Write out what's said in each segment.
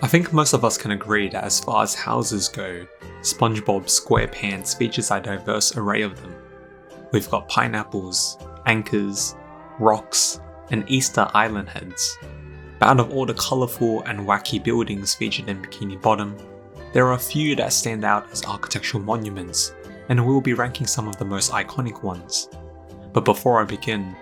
I think most of us can agree that as far as houses go, SpongeBob SquarePants features a diverse array of them. We've got pineapples, anchors, rocks, and Easter island heads. But out of all the colourful and wacky buildings featured in Bikini Bottom, there are a few that stand out as architectural monuments, and we'll be ranking some of the most iconic ones. But before I begin,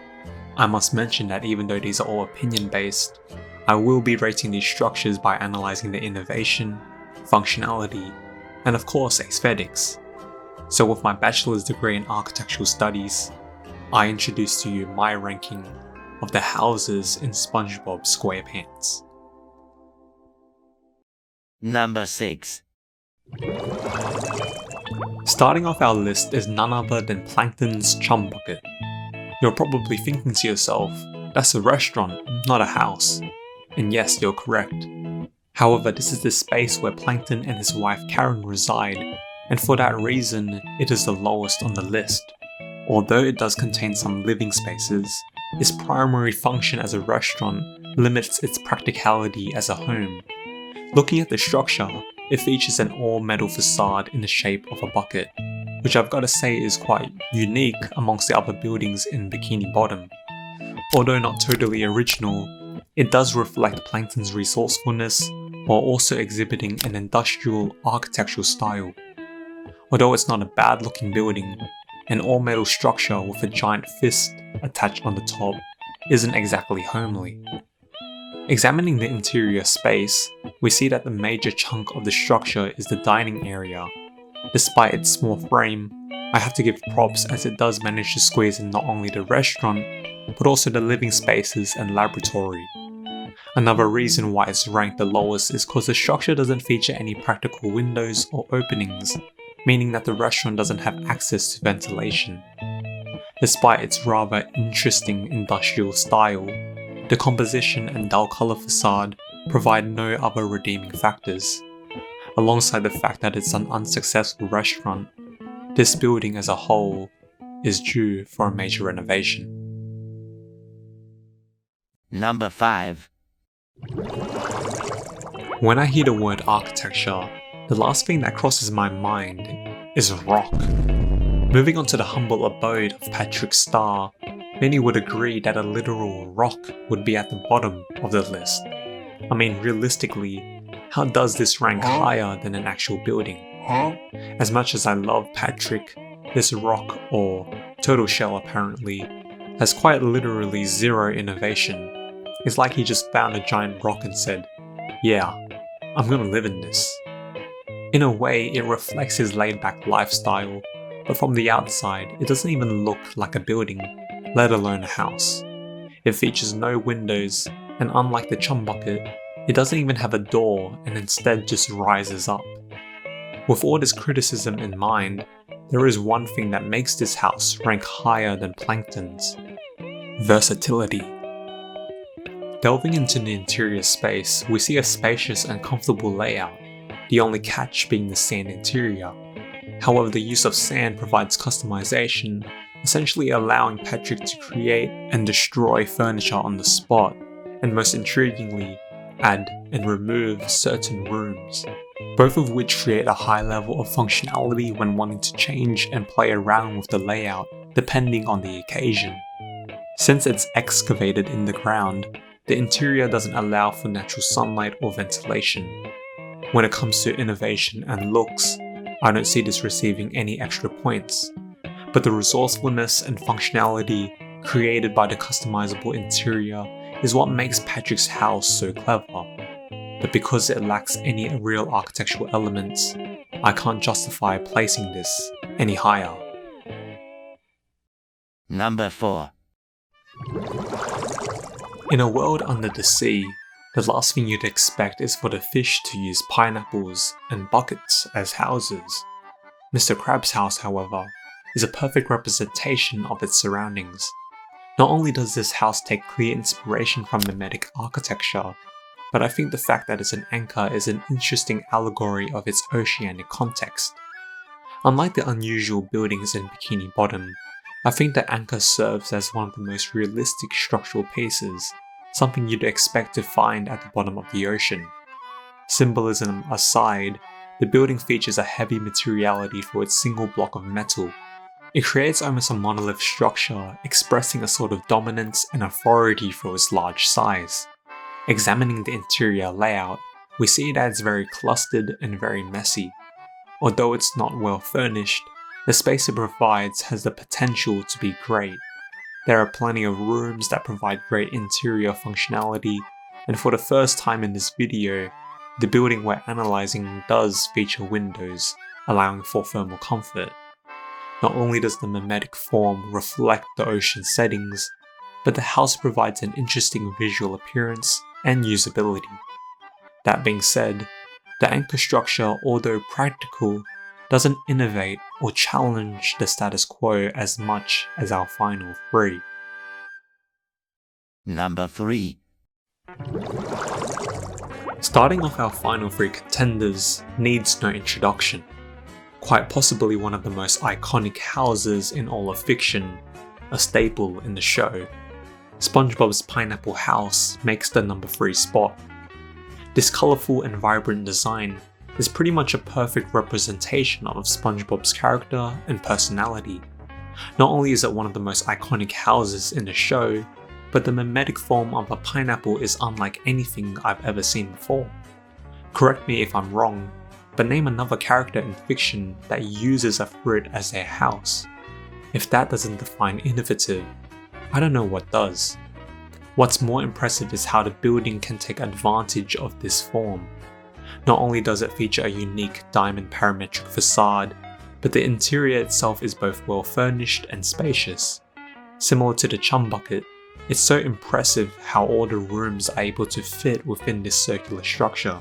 I must mention that even though these are all opinion based, I will be rating these structures by analysing the innovation, functionality, and of course aesthetics. So with my bachelor's degree in architectural studies, I introduce to you my ranking of the houses in SpongeBob SquarePants. Number 6. Starting off our list is none other than Plankton's Chum Bucket. You're probably thinking to yourself, that's a restaurant, not a house. And yes, you're correct. However, this is the space where Plankton and his wife Karen reside, and for that reason, it is the lowest on the list. Although it does contain some living spaces, its primary function as a restaurant limits its practicality as a home. Looking at the structure, it features an all-metal facade in the shape of a bucket, which I've got to say is quite unique amongst the other buildings in Bikini Bottom. Although not totally original, it does reflect Plankton's resourcefulness while also exhibiting an industrial architectural style. Although it's not a bad looking building, an all-metal structure with a giant fist attached on the top isn't exactly homely. Examining the interior space, we see that the major chunk of the structure is the dining area. Despite its small frame, I have to give props as it does manage to squeeze in not only the restaurant, but also the living spaces and laboratory. Another reason why it's ranked the lowest is because the structure doesn't feature any practical windows or openings, meaning that the restaurant doesn't have access to ventilation. Despite its rather interesting industrial style, the composition and dull colour facade provide no other redeeming factors. Alongside the fact that it's an unsuccessful restaurant, this building as a whole is due for a major renovation. Number 5. When I hear the word architecture, the last thing that crosses my mind is rock. Moving on to the humble abode of Patrick Star, many would agree that a literal rock would be at the bottom of the list. I mean, realistically, how does this rank higher than an actual building? As much as I love Patrick, this rock, or turtle shell apparently, has quite literally zero innovation. It's like he just found a giant rock and said, yeah, I'm gonna live in this. In a way, it reflects his laid-back lifestyle, but from the outside, it doesn't even look like a building, let alone a house. It features no windows, and unlike the Chum Bucket, it doesn't even have a door and instead just rises up. With all this criticism in mind, there is one thing that makes this house rank higher than Plankton's: versatility. Delving into the interior space, we see a spacious and comfortable layout, the only catch being the sand interior. However, the use of sand provides customization, essentially allowing Patrick to create and destroy furniture on the spot, and most intriguingly, add and remove certain rooms, both of which create a high level of functionality when wanting to change and play around with the layout depending on the occasion. Since it's excavated in the ground, the interior doesn't allow for natural sunlight or ventilation. When it comes to innovation and looks, I don't see this receiving any extra points, but the resourcefulness and functionality created by the customizable interior is what makes Patrick's house so clever. But because it lacks any real architectural elements, I can't justify placing this any higher. Number 4. In a world under the sea, the last thing you'd expect is for the fish to use pineapples and buckets as houses. Mr. Crab's house, however, is a perfect representation of its surroundings. Not only does this house take clear inspiration from mimetic architecture, but I think the fact that it's an anchor is an interesting allegory of its oceanic context. Unlike the unusual buildings in Bikini Bottom, I think the anchor serves as one of the most realistic structural pieces, something you'd expect to find at the bottom of the ocean. Symbolism aside, the building features a heavy materiality for its single block of metal. It creates almost a monolith structure, expressing a sort of dominance and authority for its large size. Examining the interior layout, we see that it's very clustered and very messy. Although it's not well furnished, the space it provides has the potential to be great. There are plenty of rooms that provide great interior functionality, and for the first time in this video, the building we're analysing does feature windows, allowing for thermal comfort. Not only does the mimetic form reflect the ocean settings, but the house provides an interesting visual appearance and usability. That being said, the anchor structure, although practical, doesn't innovate or challenge the status quo as much as our final three. Number 3. Starting off our final three contenders needs no introduction. Quite possibly one of the most iconic houses in all of fiction, a staple in the show. SpongeBob's pineapple house makes the number 3 spot. This colourful and vibrant design is pretty much a perfect representation of SpongeBob's character and personality. Not only is it one of the most iconic houses in the show, but the mimetic form of a pineapple is unlike anything I've ever seen before. Correct me if I'm wrong, but name another character in fiction that uses a fruit as their house. If that doesn't define innovative, I don't know what does. What's more impressive is how the building can take advantage of this form. Not only does it feature a unique diamond parametric facade, but the interior itself is both well furnished and spacious. Similar to the Chum Bucket, it's so impressive how all the rooms are able to fit within this circular structure.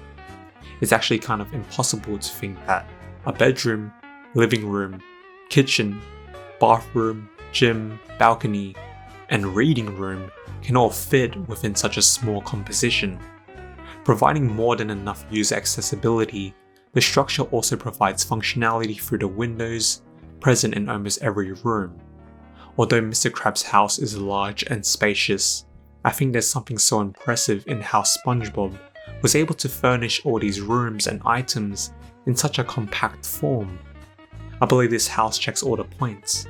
It's actually kind of impossible to think that a bedroom, living room, kitchen, bathroom, gym, balcony, and reading room can all fit within such a small composition. Providing more than enough user accessibility, the structure also provides functionality through the windows present in almost every room. Although Mr. Krabs' house is large and spacious, I think there's something so impressive in how SpongeBob was able to furnish all these rooms and items in such a compact form. I believe this house checks all the points.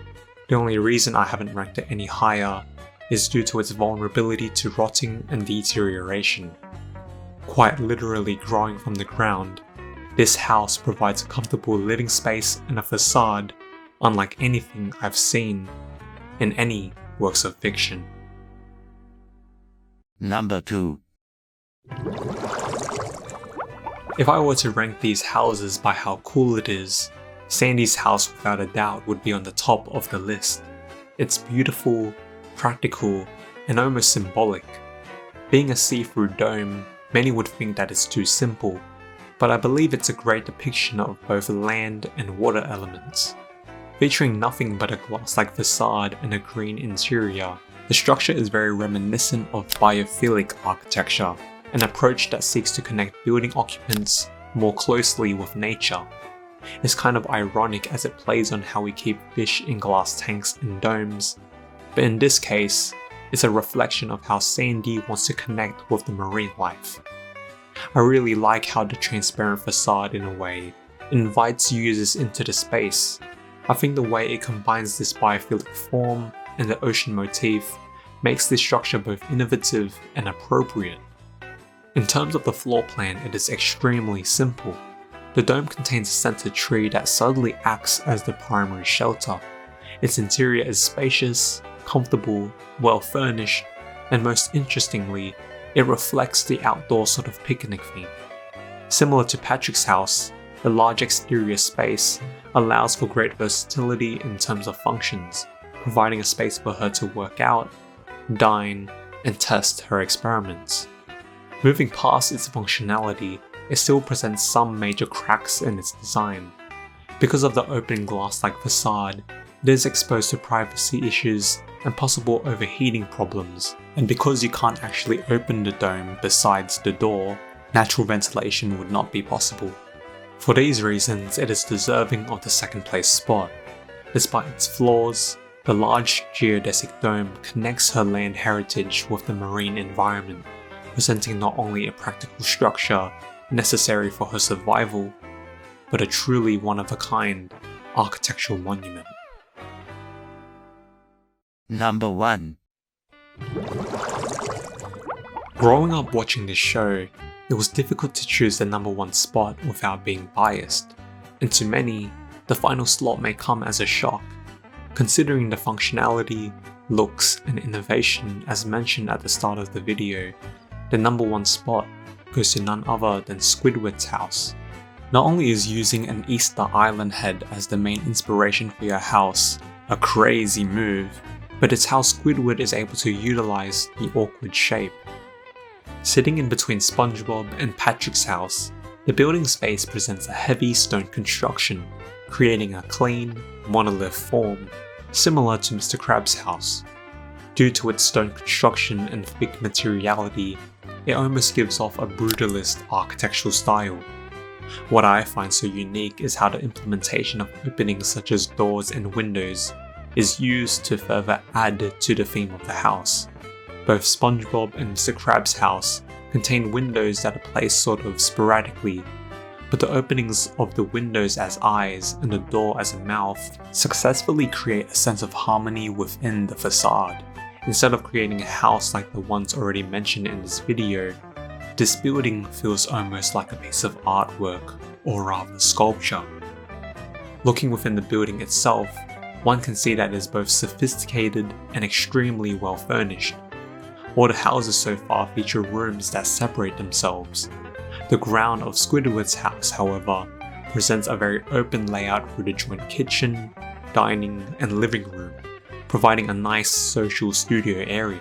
The only reason I haven't ranked it any higher is due to its vulnerability to rotting and deterioration. Quite literally growing from the ground, this house provides a comfortable living space and a facade unlike anything I've seen in any works of fiction. Number 2. If I were to rank these houses by how cool it is, Sandy's house without a doubt would be on the top of the list. It's beautiful, practical, and almost symbolic. Being a see-through dome, many would think that it's too simple, but I believe it's a great depiction of both land and water elements. Featuring nothing but a glass-like facade and a green interior, the structure is very reminiscent of biophilic architecture, an approach that seeks to connect building occupants more closely with nature. It's kind of ironic as it plays on how we keep fish in glass tanks and domes, but in this case, it's a reflection of how Sandy wants to connect with the marine life. I really like how the transparent facade, in a way, invites users into the space. I think the way it combines this biophilic form and the ocean motif makes this structure both innovative and appropriate. In terms of the floor plan, it is extremely simple. The dome contains a center tree that subtly acts as the primary shelter. Its interior is spacious, comfortable, well furnished, and most interestingly, it reflects the outdoor sort of picnic theme. Similar to Patrick's house, the large exterior space allows for great versatility in terms of functions, providing a space for her to work out, dine, and test her experiments. Moving past its functionality, it still presents some major cracks in its design. Because of the open glass-like facade, it is exposed to privacy issues and possible overheating problems, and because you can't actually open the dome besides the door, natural ventilation would not be possible. For these reasons, it is deserving of the second place spot. Despite its flaws, the large geodesic dome connects her land heritage with the marine environment, presenting not only a practical structure, necessary for her survival, but a truly one-of-a-kind architectural monument. Number 1. Growing up watching this show, it was difficult to choose the number 1 spot without being biased, and to many, the final slot may come as a shock. Considering the functionality, looks, and innovation as mentioned at the start of the video, the number 1 spot goes to none other than Squidward's house. Not only is using an Easter Island head as the main inspiration for your house a crazy move, but it's how Squidward is able to utilize the awkward shape. Sitting in between SpongeBob and Patrick's house, the building space presents a heavy stone construction, creating a clean, monolith form, similar to Mr. Krabs' house. Due to its stone construction and thick materiality, it almost gives off a brutalist architectural style. What I find so unique is how the implementation of openings such as doors and windows is used to further add to the theme of the house. Both SpongeBob and Mr. Krabs' house contain windows that are placed sort of sporadically, but the openings of the windows as eyes and the door as a mouth successfully create a sense of harmony within the facade. Instead of creating a house like the ones already mentioned in this video, this building feels almost like a piece of artwork, or rather sculpture. Looking within the building itself, one can see that it is both sophisticated and extremely well furnished. All the houses so far feature rooms that separate themselves. The ground of Squidward's house, however, presents a very open layout through the joint kitchen, dining, and living room, providing a nice social studio area.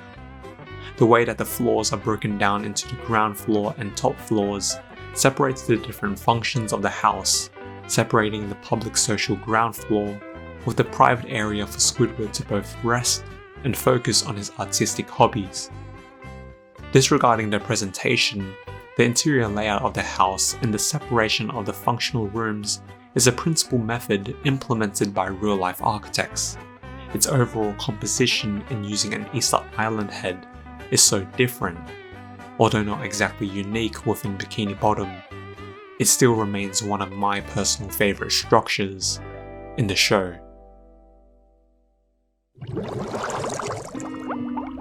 The way that the floors are broken down into the ground floor and top floors separates the different functions of the house, separating the public social ground floor with the private area for Squidward to both rest and focus on his artistic hobbies. Disregarding the presentation, the interior layout of the house and the separation of the functional rooms is a principal method implemented by real-life architects. Its overall composition in using an Easter Island head is so different. Although not exactly unique within Bikini Bottom, it still remains one of my personal favourite structures in the show.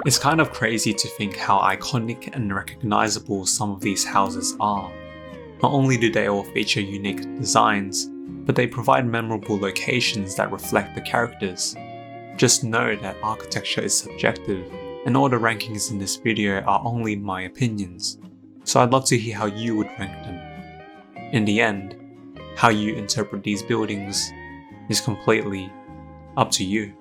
It's kind of crazy to think how iconic and recognizable some of these houses are. Not only do they all feature unique designs, but they provide memorable locations that reflect the characters. Just know that architecture is subjective, and all the rankings in this video are only my opinions, so I'd love to hear how you would rank them. In the end, how you interpret these buildings is completely up to you.